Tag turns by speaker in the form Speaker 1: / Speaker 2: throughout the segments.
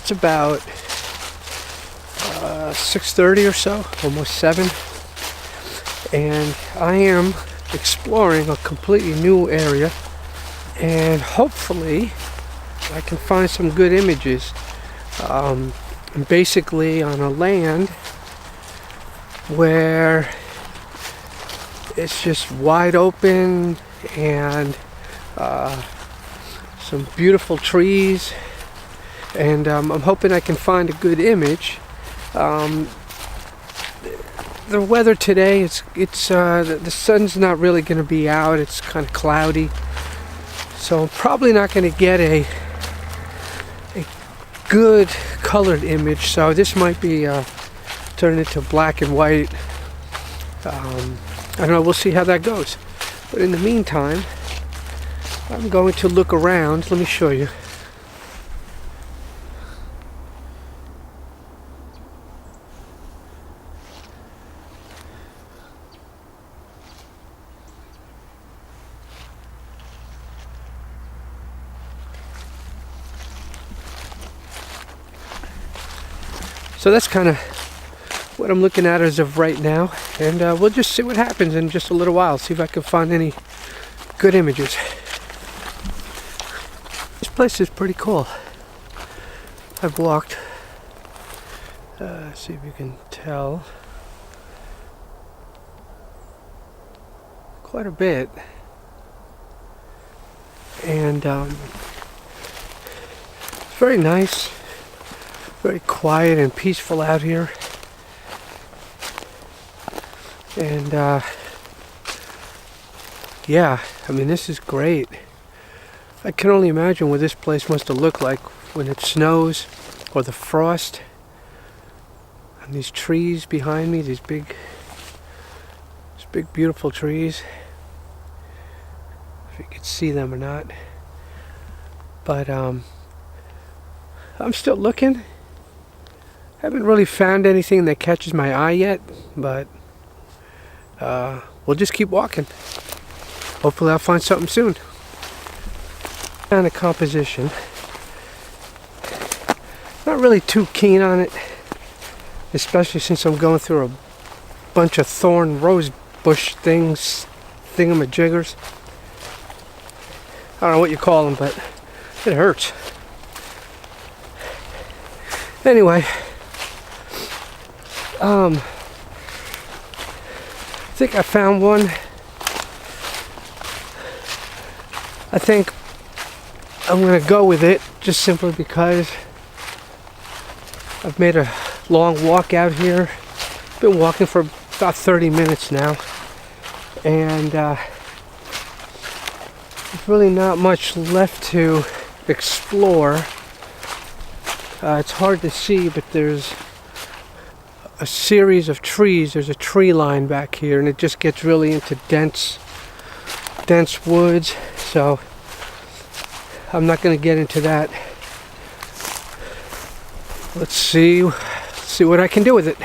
Speaker 1: It's about 6:30 or so, almost 7, and I am exploring a completely new area, and hopefully I can find some good images. I'm basically on a land where it's just wide open and some beautiful trees, and I'm hoping I can find a good image. The weather today, the sun's not really going to be out. It's kind of cloudy, so I'm probably not going to get a good colored image. So this might be turned into black and white. I don't know. We'll see how that goes. But in the meantime, I'm going to look around. Let me show you. So that's kind of what I'm looking at as of right now, and we'll just see what happens in just a little while. See if I can find any good images. This place is pretty cool. I've walked, see if you can tell, quite a bit, and it's very nice. Very quiet and peaceful out here, and yeah, I mean, this is great. I can only imagine what this place must have looked like when it snows, or the frost. And these trees behind me, these big beautiful trees, if you could see them or not. But I'm still looking. Haven't really found anything that catches my eye yet, but we'll just keep walking. Hopefully I'll find something soon. Kind of composition. Not really too keen on it, especially since I'm going through a bunch of thorn rose bush thingamajiggers. I don't know what you call them, but it hurts. Anyway, I think I found one. I think I'm gonna go with it, just simply because I've made a long walk out here. Been walking for about 30 minutes now, and there's really not much left to explore. It's hard to see, but there's a series of trees. There's a tree line back here, and it just gets really into dense woods, so I'm not going to get into that. Let's see what I can do with it.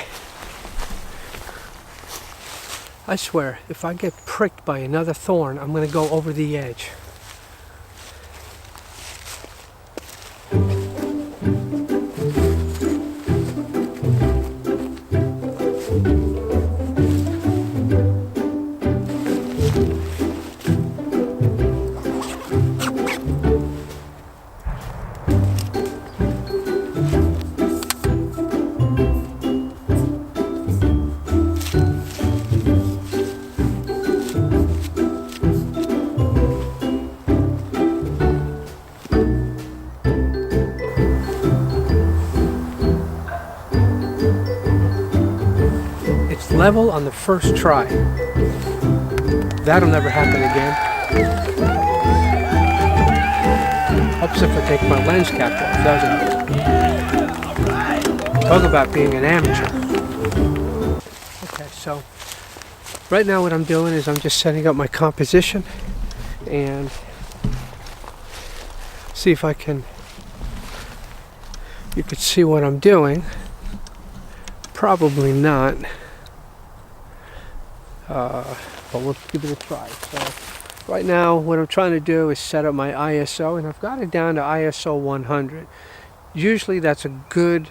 Speaker 1: I swear, if I get pricked by another thorn, I'm going to go over the edge. Level on the first try. That'll never happen again. Helps if I take my lens cap off, doesn't it? Talk about being an amateur. Okay, so right now what I'm doing is I'm just setting up my composition and see if I can, you could see what I'm doing. Probably not. But we'll give it a try. So right now what I'm trying to do is set up my ISO, and I've got it down to ISO 100. Usually that's a good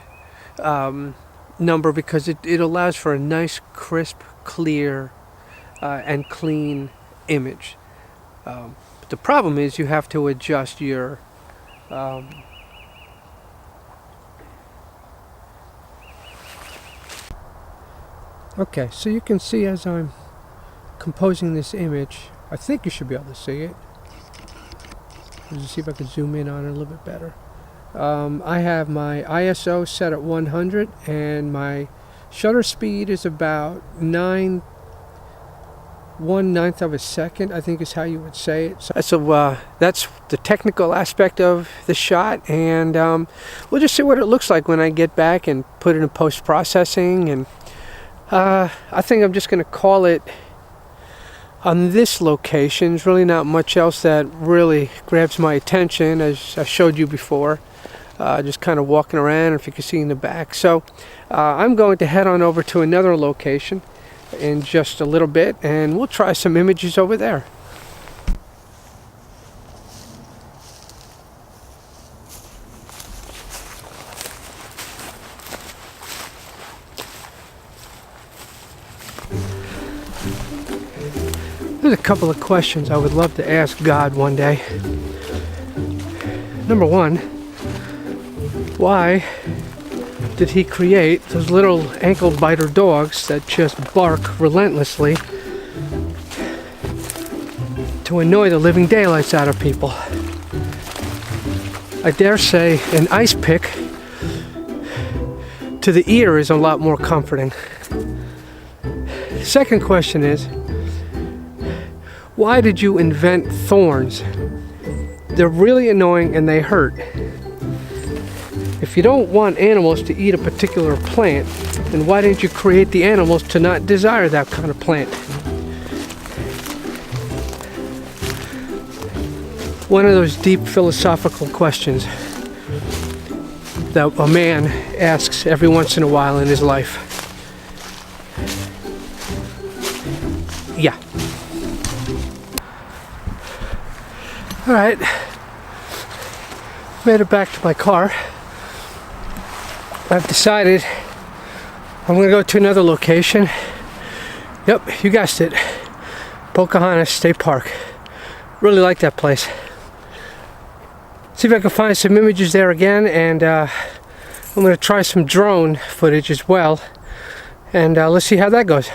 Speaker 1: number because it allows for a nice, crisp, clear, and clean image. But the problem is you have to adjust your okay, so you can see as I'm composing this image, I think you should be able to see it. Let's see if I can zoom in on it a little bit better. I have my ISO set at 100 and my shutter speed is about 1/9 of a second, I think is how you would say it. So that's the technical aspect of the shot, and we'll just see what it looks like when I get back and put it in post-processing. And I think I'm just going to call it on this location. There's really not much else that really grabs my attention, as I showed you before. Just kind of walking around, if you can see in the back. So I'm going to head on over to another location in just a little bit, and we'll try some images over there. There's a couple of questions I would love to ask God one day. Number one, why did he create those little ankle biter dogs that just bark relentlessly to annoy the living daylights out of people? I dare say an ice pick to the ear is a lot more comforting. Second question is, why did you invent thorns? They're really annoying and they hurt. If you don't want animals to eat a particular plant, then why didn't you create the animals to not desire that kind of plant? One of those deep philosophical questions that a man asks every once in a while in his life. Yeah. All right. Made it back to my car. I've decided I'm going to go to another location. Yep, you guessed it. Pocahontas State Park. Really like that place. See if I can find some images there again, and I'm going to try some drone footage as well, and let's see how that goes.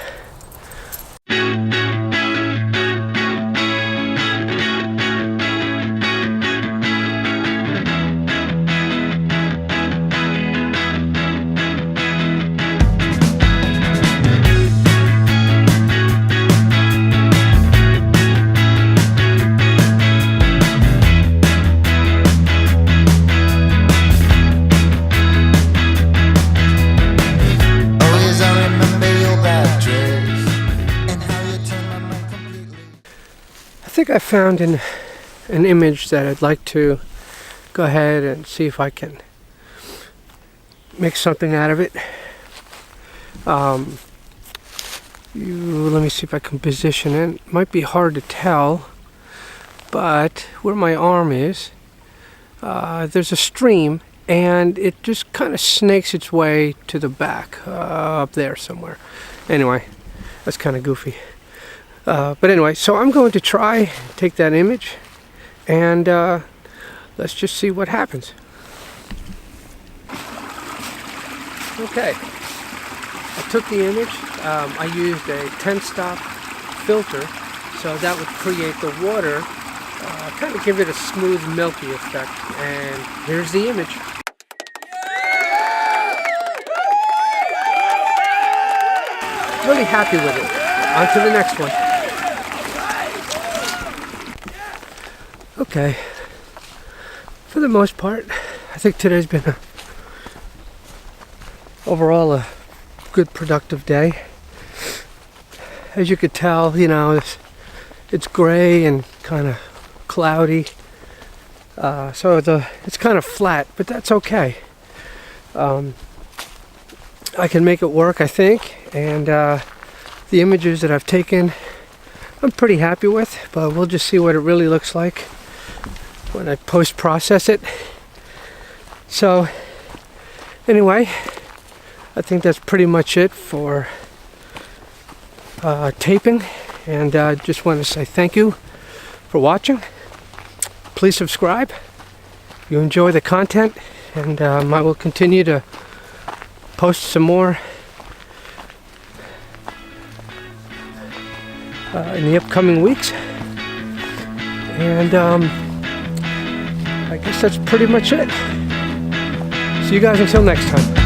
Speaker 1: I think I found an image that I'd like to go ahead and see if I can make something out of it. Let me see if I can position it. It might be hard to tell, but where my arm is, there's a stream, and it just kind of snakes its way to the back, up there somewhere. Anyway, that's kind of goofy. But anyway, so I'm going to try take that image, and let's just see what happens. Okay, I took the image. I used a 10-stop filter, so that would create the water, kind of give it a smooth, milky effect. And here's the image. Really happy with it. On to the next one. Okay, for the most part, I think today's been overall a good, productive day. As you could tell, you know, it's gray and kind of cloudy, so it's kind of flat, but that's okay. I can make it work, I think, and the images that I've taken, I'm pretty happy with, but we'll just see what it really looks like when I post-process it. So Anyway, I think that's pretty much it for taping, and I just want to say thank you for watching. Please subscribe if you enjoy the content, and I will continue to post some more in the upcoming weeks. And I guess that's pretty much it. See you guys until next time.